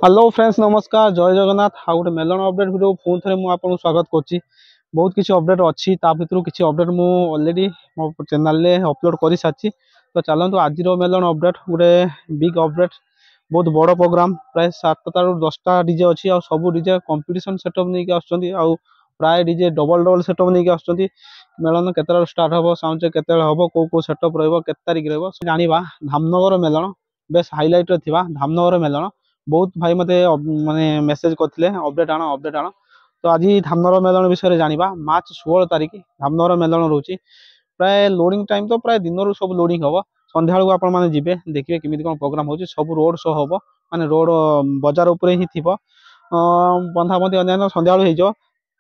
Hello friends नमस्कार जय जगन्नाथ आ गोटे मेलन अपडेट वीडियो पुणी थे मुझे स्वागत करुच्ची। बहुत किसी अपडेट अच्छी भितर किसी अपडेट मु ऑलरेडी मो चैनल रे अपलोड कर सारी। तो चलतु आज मेलन अपडेट गोटे बिग अपडेट बहुत बड़ प्रोग्राम प्राय 7टा ରୁ 10ଟା डीजे अच्छी आ सब डीजे कंपटीशन सेटअप नहीं आसुँच प्राय डीजे डबल डबल सेटअप नहीं आसुँच। मेलन केत स्टार्ट हम साउंड चेक केत हम कौ सेटअप रत तारीख रहा धामनगर मेलन बेस हाइलाइट थिबा धामनगर मेलन बहुत भाई मते माने मेसेज करते अपडेट आण तो आज धामनगर मेलन विषय जाना मार्च 16 तारीख धामनगर मेलन रोचे प्राय लोडिंग टाइम तो प्राय दिन रू सब लोडिंग हम संध्या आपने जी देखिए केमी कौन प्रोग्राम हो सब रोड शो हम माने रोड बजार उपर ही थी बंधाबंधी अन्य संध्या हो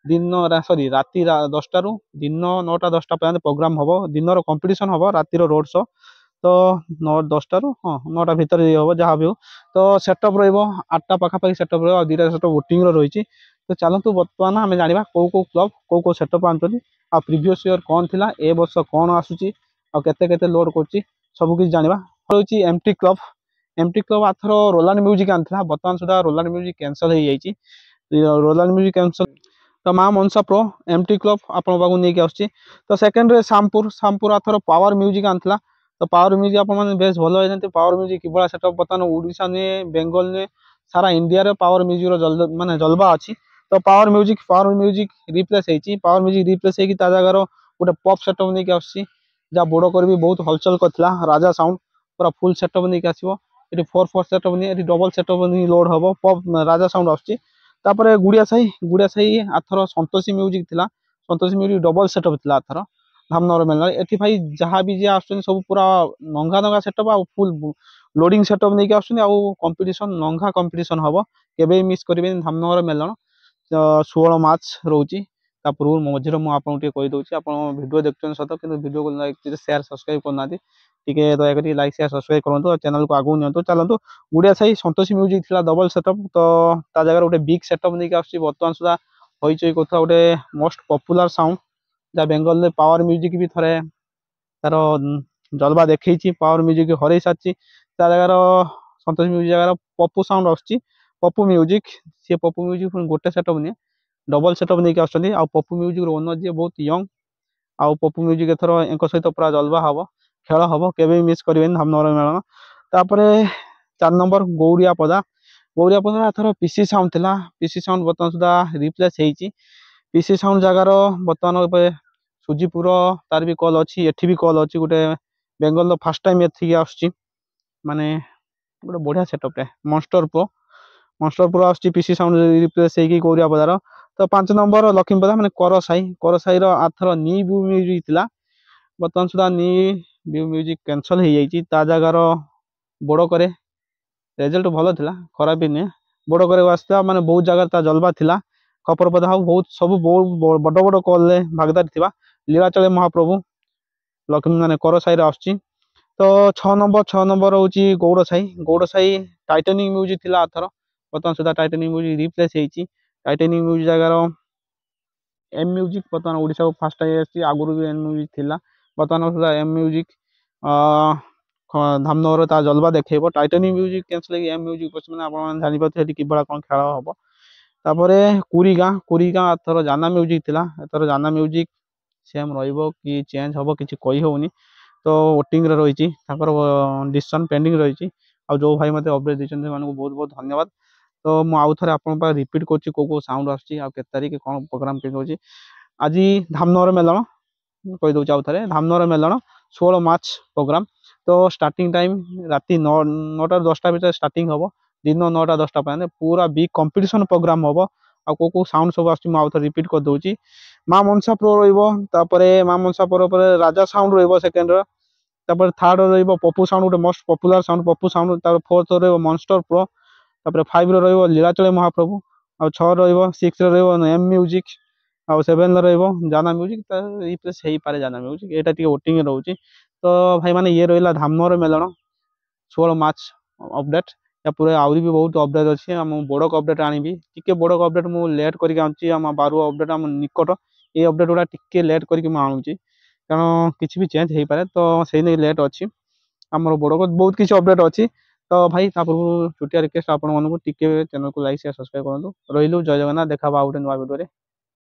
दिन सॉरी राति 10टा ରୁ दिन 9ଟା 10ଟା पर्यंत प्रोग्राम हम दिन कंपटीशन हम रातिर रोड शो तो 10टा ରୁ हाँ 9ଟା भितर हम जहाँ भी हो तो सेटअप रो8टा पाखापाखि सेटअप रो 2टा सेटअप वोटिंग रही। तो चलतु बर्तमान आम जाना कौ क्लब कौ सेटअप आनी आ प्रीवियस ईयर कौन थी ए वर्ष कौन आसूसी आते लोड कर सबकि जाना हूँ एमटी क्लब आथर रोलांड म्यूजिक आनी बर्तमान सुधा रोलांड म्यूजिक कैंसल हो जाए रोलांड म्यूजिक कैंसल तो माँ मनसा प्रो एमटी क्लब आपण पाक नहीं आसुच्छी। तो सेकेंड रे शामपुर आथर पावर म्यूजिक आनी तो पावर म्यूजिक आपने बेस भल जानते पावर म्यूजिक कि सेटअप बर्तमान ओडिशा नुहे बेंगल नुहे सारा इंडिया रे पावर म्यूजिक माने जलवा अच्छी। तो पावर म्यूजिक रिप्लेस होती पावर म्यूजिक रिप्लेस होगी जगार गोटे पॉप सेटअप नहीं आसुच्छी जहाँ बड़ कर भी बहुत हलचल करता राजा साउंड पूरा फुल सेटअप नहीं आसो ये 4 सेटअप नहीं ये डबल सेटअप नहीं लोड हम पॉप राजा साउंड आसुच्छी। तापर गुड़िया साही आथर संतोषी म्यूजिक थिला संतोषी म्यूजिक डबल सेटअप थिला आथर धामनगर मेला एटी भाई जहाँ भी जी आसुच्छन सब पूरा नंगा सेटअप आ फुल लोडिंग सेटअप नहीं आसुच्छन आ कंपटीशन नंगा कंपटीशन हम केबे मिस करें धामनगर मेलन 16 मार्च रोचे पूर्व मझे मुझे कहीदे आप भिडियो देखते सत कि भिडियो को लाइक शेयर सब्सक्राइब करना दयाकोरी लाइक शेयर सब्सक्राइब करूँ चैनल को आगू नि चलते गुड़िया साही संतोषी म्यूजिक थिला डबल सेटअप तो ता जगह गोटे बिग सेटअप नहीं आस बर्तमान सुधा हईचई कथा गोटे मोस्ट पपुलर साउंड जहाँ बेंगल पावर म्यूजिक भी थे तार जलवा देखी पावर म्यूजिक हर सारी जगार संतोष म्यूजिक जगार पप्पू साउंड आसुच्छी पप्पू म्यूजिक सी पप्पू म्यूजिक गोटे सेटअप नहीं डबल सेटअप नहीं आसुच्छी आ पप्पू म्यूजिक ओनर जी बहुत यंग आउ पप्पू म्यूजिक एथर एक सहित पूरा जलवा हम खेल हम केवे मिस करें धामनगर मेलन। तापर 4 नंबर गौरिया पदा एथर पीसी साउंड थिला पीसी साउंड बर्तमान सुधा रिप्लेस होती पीसी साउंड जगार बर्तमान सुजीपुर तार भी कल अच्छी एठी भी कल अच्छी गोटे बेंगल फास्ट टाइम एथि आसुच्छी माने गोटे बढ़िया सेटअप मॉन्स्टर प्रो आसुच्छी पीसी साउंड रिप्लेस होगी गौरिया पदार। तो 5 नंबर लक्ष्मीपदा माने कर साई आथर नी व्यू म्यूजिक थिला बर्तमान सुधा नी व्यू म्यूजिक कैंसल हो जाइए जगार बड़ करे रिजल्ट भल थिला खराब भी नुहे बड़ करे आसता माने बहुत जगह जलवा थिला खपरपदा हाउ बहुत सब बहुत बड़ बड़ कल भागदारी थिबा लीलाचल महाप्रभु लक्ष्मी माने कर साई आसुच्छी। तो 6 नंबर हूँ गौड़ साई टाइटेनिक म्यूजिक थिला आथर बर्तमान सुधा टाइटेनिक म्यूजिक रिप्लेस होती टाइटेनिक म्यूजिक जगार एम म्यूजिक बर्तमान ओडिशा को फास्ट टाइम आगुरी भी एम म्यूजिक थिला बर्तमान सुधा एम म्यूजिक धामनगर ता जलवा देखेब टाइटेनिक म्यूजिक कैंसल एम म्यूजिक मैंने आप जापारे कि कौन खेल हम। तापर कुरीगाँ आथर जाना म्यूजिक थिला एथर जाना म्यूजिक सेम कि चेंज हम कि कहीहनी तो वोटिंग रही डिसीजन पेंडिंग रही जो भाई मत अपडेट देते बहुत बहुत धन्यवाद। तो मुझे आउ थे आप रिपीट कर साउंड आसुच्छी तारीख कौन प्रोग्राम के आज धामनगर मेलन कहीदे आउ थे धामनगर मेलन 16 मार्च प्रोग्राम। तो स्टार्टिंग टाइम राति 9टा ରୁ 10ଟା भितर स्टार्टिंग हम दिन 9ଟା 10ଟା पर्यंत पूरा बिग कंपटीशन प्रोग्राम हम आ कौ साउंड सब आउे रिपीट कर दूसरी माँ मनसा प्रो माँ मनसा प्रो राजा साउंड रेकेंड थर्ड पप्पू साउंड गोटे most popular sound Pappu sound fourth monster pro 5 लीलाचल महाप्रभु आ 6 एम म्यूजिक आ 7 जाना म्यूजिक रिप्लेस हो पारे जाना म्यूजिक यहाँ टी वोटिंग रोचे। तो भाई माने ये रहा धामनगर मेलन 16 मार्च अपडेट या पूरे आहरी भी बहुत अपडेट अच्छी आम बड़ अपडेट आनी टी बड़ अपडेट मुझे लेट करके आम बारु अपडेट आम निकट ये अपडेट गुड़ा टी लेट करके आणुची कारण किसी भी चेंज हो पारे तो से नहीं लेट अच्छी आमर बड़ बहुत किसी अपडेट अच्छी। तो भाई छुटिया रिक्वेस्ट आपण मानू टिके चैनल को लाइक शेयर सब्सक्राइब करूँ रही जय जगन्नाथ देखा आउ गोटे नुआ भिडियो।